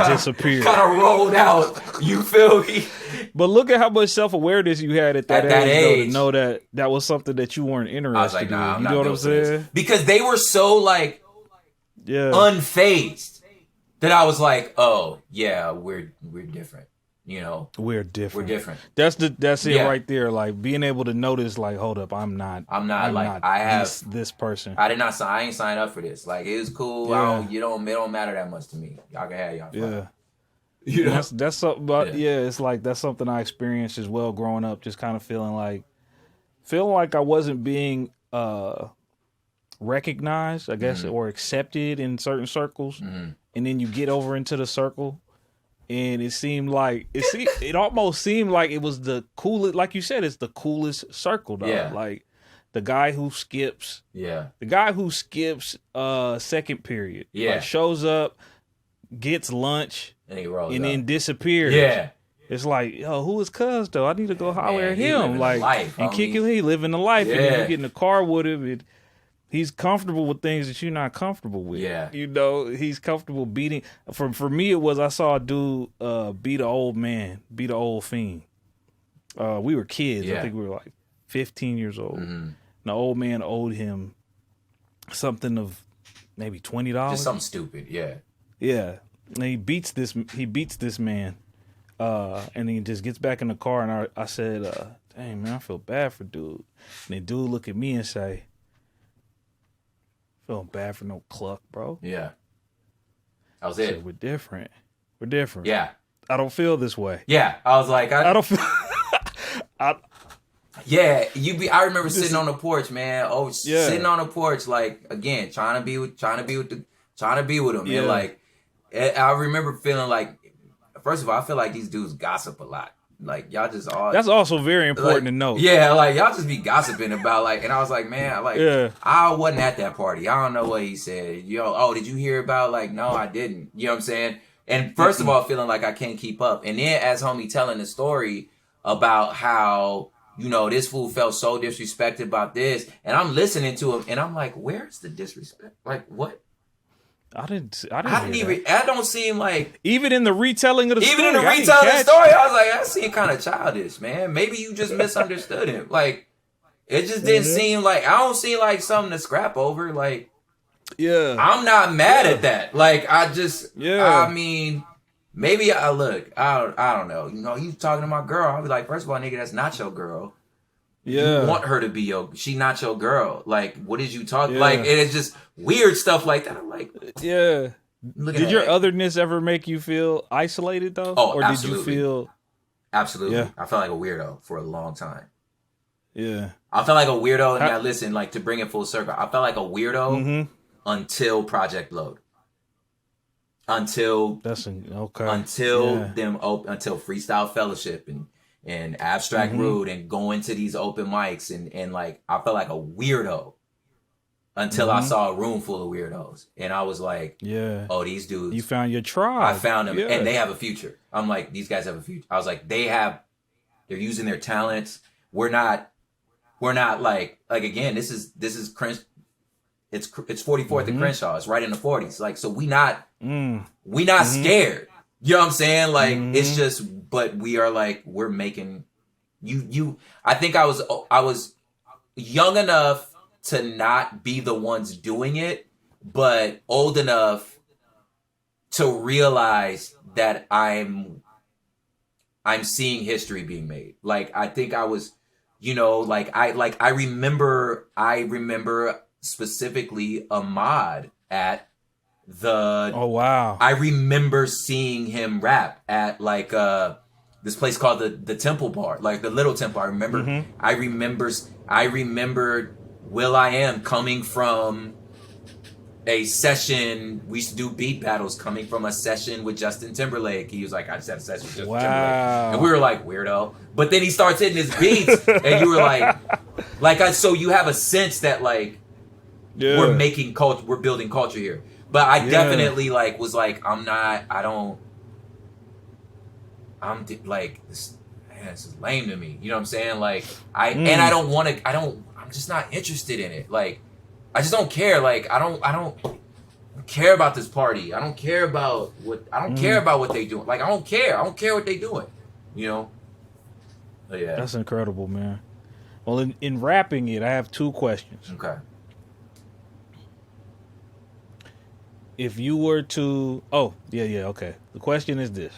disappeared. Kind of rolled out. You feel me? But look at how much self-awareness you had at that age. Though, to know that was something that you weren't interested I was like, nah, in. I'm you not know what I'm saying? Because they were so like unfazed that I was like, oh yeah, we're different. You know, we're different. We're different. That's it right there. Like being able to notice, like, hold up, I'm not this person. I did not sign. I ain't signed up for this. Like it was cool. Yeah. It don't matter that much to me. Y'all can have y'all fun. Yeah. You know? That's something. But it's like that's something I experienced as well growing up. Just kind of feeling like I wasn't being recognized, I guess, or accepted in certain circles, and then you get over into the circle. And it almost seemed like it was the coolest, like you said, it's the coolest circle, though. Yeah. Like the guy who skips second period. Yeah. Like shows up, gets lunch, and he rolls and up. then disappears. Yeah. It's like, yo, who is Cuz though? I need to go holler at he him. Like life, and homie. kick him, he living the life. Yeah. And then you get in the car with him. He's comfortable with things that you're not comfortable with. Yeah. You know, he's comfortable beating. For me, it was I saw a dude beat an old man, beat an old fiend. We were kids. Yeah. I think we were like 15 years old. And the old man owed him something of maybe $20. Just something stupid, yeah. Yeah. And he beats this man. And he just gets back in the car, and I said, dang, man, I feel bad for dude. And the dude look at me and say, feeling bad for no cluck, bro. Yeah. That was I it. said, we're different. We're different. Yeah. I don't feel this way. Yeah. I was like, I don't feel... Yeah, I remember sitting on the porch, man. Oh, Yeah. sitting on the porch, like, again, trying to be with him. Yeah. And like, I remember feeling like, first of all, I feel like these dudes gossip a lot. Like, y'all just all... That's also very important to note. Yeah, like, y'all just be gossiping about, like... And I was like, man, like... Yeah. I wasn't at that party. I don't know what he said. Oh, did you hear about... Like, no, I didn't. You know what I'm saying? And first of all, feeling like I can't keep up. And then as homie telling the story about how, this fool felt so disrespected about this. And I'm listening to him, and I'm like, where's the disrespect? Like, what? I didn't That don't seem like... Even in the retelling of the story. Even in the retelling of the story, I was like, that seemed kind of childish, man. Maybe you just misunderstood him. Like, it just didn't seem like... I don't see like something to scrap over. Like, yeah, I'm not mad at that. Like, I just... Yeah. I mean, maybe I don't know. You talking to my girl, I'll be like, first of all, nigga, that's not your girl. Yeah. You want her to be she not your girl. Like, what did you talk? Yeah. Like, it's just weird stuff like that. I'm like, yeah. Did your that. otherness ever make you feel isolated though? Oh, or absolutely. Did you feel? Absolutely. Yeah. I felt like a weirdo for a long time. Yeah. I felt like a weirdo, and now listen, like, to bring it full circle, I felt like a weirdo until Project Load. Until Freestyle Fellowship and Abstract Rude and going to these open mics and like I felt like a weirdo until I saw a room full of weirdos, and I was like, yeah, oh, these dudes, you found your tribe. I found them, and they have a future. I'm like, these guys have a future. I was like, they're using their talents. We're not like again, this is Crenshaw. It's 44th and Crenshaw. It's right in the 40s. Like, so we not scared. You know what I'm saying? Like, it's just, but we are like, we're making I think I was young enough to not be the ones doing it, but old enough to realize that I'm seeing history being made. Like, I think I was, I remember specifically Ahmad at the... Oh, wow. I remember seeing him rap at like this place called the Temple Bar, like the Little Temple. I remember I remember Will I Am coming from a session. We used to do beat battles, coming from a session with Justin Timberlake. He was like, I just had a session with Justin Timberlake. And we were like, weirdo. But then he starts hitting his beats and you were like, so you have a sense that like, we're making culture, we're building culture here. But I definitely was like, this is lame to me. You know what I'm saying? Like, and I'm just not interested in it. Like, I just don't care. Like, I don't care about this party. I don't care about what they doing. Like, I don't care what they doing. You know? But yeah. That's incredible, man. Well, in wrapping it, I have two questions. Okay. If you were to... Oh, yeah, okay. The question is this.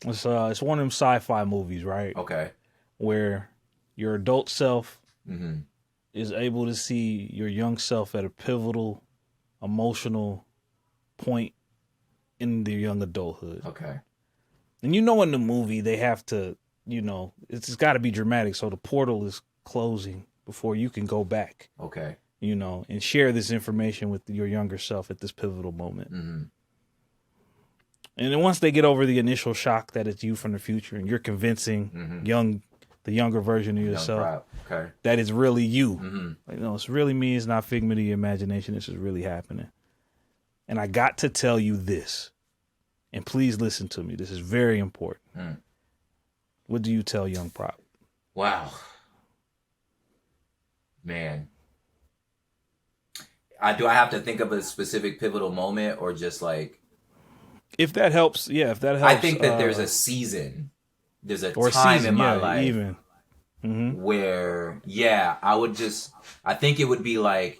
It's one of them sci-fi movies, right? Okay. Where your adult self is able to see your young self at a pivotal, emotional point in their young adulthood. Okay. And in the movie, they have to, it's got to be dramatic, so the portal is closing before you can go back. Okay. And share this information with your younger self at this pivotal moment. Mm-hmm. And then once they get over the initial shock that it's you from the future and you're convincing the younger version of yourself that it's really you. Mm-hmm. Like, it's really me. It's not figment of your imagination. This is really happening. And I got to tell you this, and please listen to me. This is very important. What do you tell young Prop? Wow. Man. Do I have to think of a specific pivotal moment or just like... If that helps, yeah, if that helps. I think that there's a season. There's a time in my life even. where, I think it would be like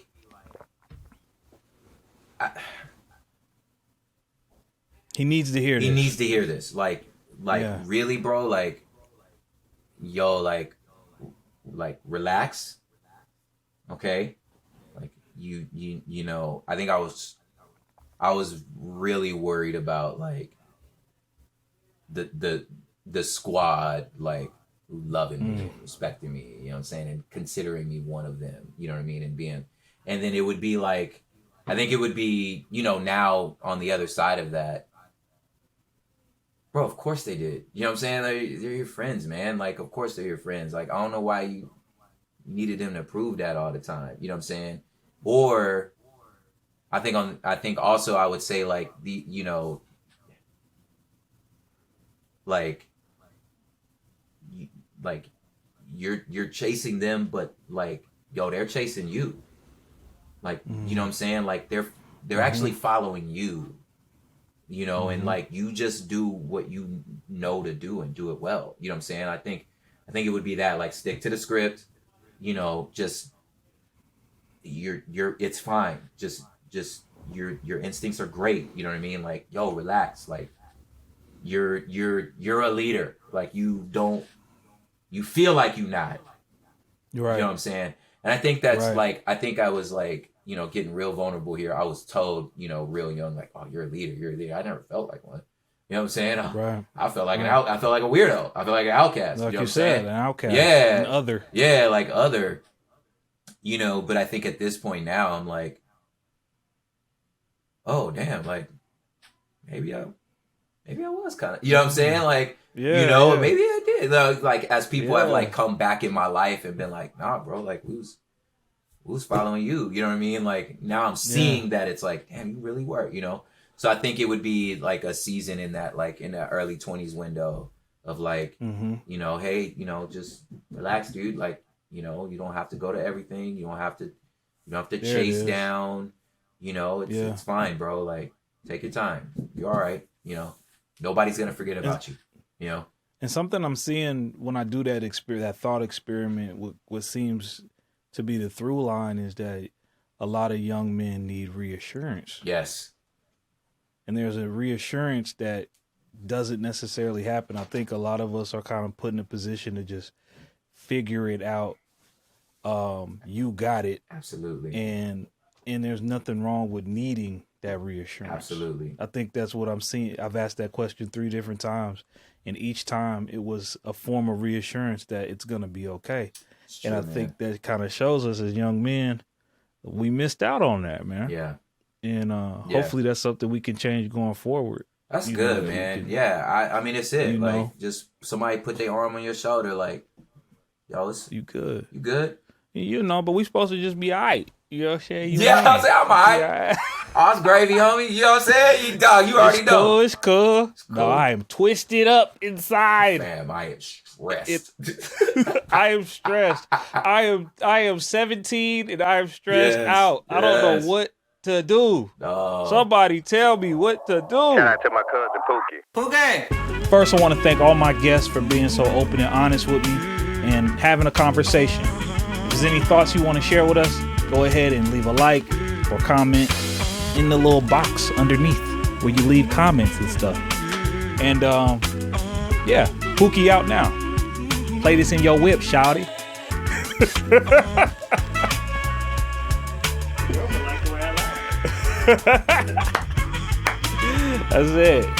he needs to hear this. He needs to hear this. Like really, bro. Like, yo, like relax. Okay. Like you know. I think I was really worried about like the squad like loving me, respecting me, you know what I'm saying, and considering me one of them, you know what I mean, and then it would be like, I think it would be, you know, now on the other side of that, bro, of course they did, you know what I'm saying, they're your friends, man, like of course they're your friends, like I don't know why you needed them to prove that all the time, you know what I'm saying, or I think also I would say like the, you know, like you're chasing them, but like, yo, they're chasing you. Like, you know what I'm saying? Like they're actually following you, you know, and like you just do what you know to do and do it well. You know what I'm saying? I think it would be that, like, stick to the script, you know, just it's fine. Just your instincts are great. You know what I mean? Like, yo, relax. Like you're a leader. Like you feel like you're not. Right. You know what I'm saying? And I think that's like, I think I was like, you know, getting real vulnerable here. I was told, you know, real young, like, oh, you're a leader. I never felt like one. You know what I'm saying? I felt like I felt like a weirdo. I felt like an outcast. Like you know you said, an outcast. Yeah. An other. Yeah, like other. You know, but I think at this point now, I'm like, oh, damn, like, maybe I was kind of, you know what I'm saying? Like, you know, maybe I did. Like, as people have like come back in my life and been like, nah, bro, like who's following you? You know what I mean? Like, now I'm seeing that it's like, damn, you really were, you know? So I think it would be like a season in that, like in that early 20s window of like, you know, hey, you know, just relax, dude. Like, you know, you don't have to go to everything. You don't have to chase down, you know, it's fine, bro. Like, take your time. You're all right. You know, nobody's going to forget about you, you know? And something I'm seeing when I do that thought experiment, what seems to be the through line is that a lot of young men need reassurance. Yes. And there's a reassurance that doesn't necessarily happen. I think a lot of us are kind of put in a position to just figure it out. You got it. Absolutely. And there's nothing wrong with needing that reassurance. Absolutely. I think that's what I'm seeing. I've asked that question 3 different times, and each time it was a form of reassurance that it's going to be okay. True, and I think that kind of shows us as young men, we missed out on that, man. Yeah. And hopefully that's something we can change going forward. That's good, man. I mean, it's it. Like, just somebody put their arm on your shoulder, like, yo, you good. You good? You know, but we supposed to just be all right. You know what I'm saying? I'm saying, I'm all right. Oh, it's gravy, homie. You know what I'm saying? You already know. It's cool. No, I am twisted up inside. Damn, I am stressed. I am stressed. I am 17 and I am stressed out. I don't know what to do. No. Somebody tell me what to do. Shout out to my cousin Pookey. Pookey. First, I want to thank all my guests for being so open and honest with me and having a conversation. If there's any thoughts you want to share with us, go ahead and leave a like or comment in the little box underneath where you leave comments and stuff. And Pookey out now. Play this in your whip, shawty. That's it.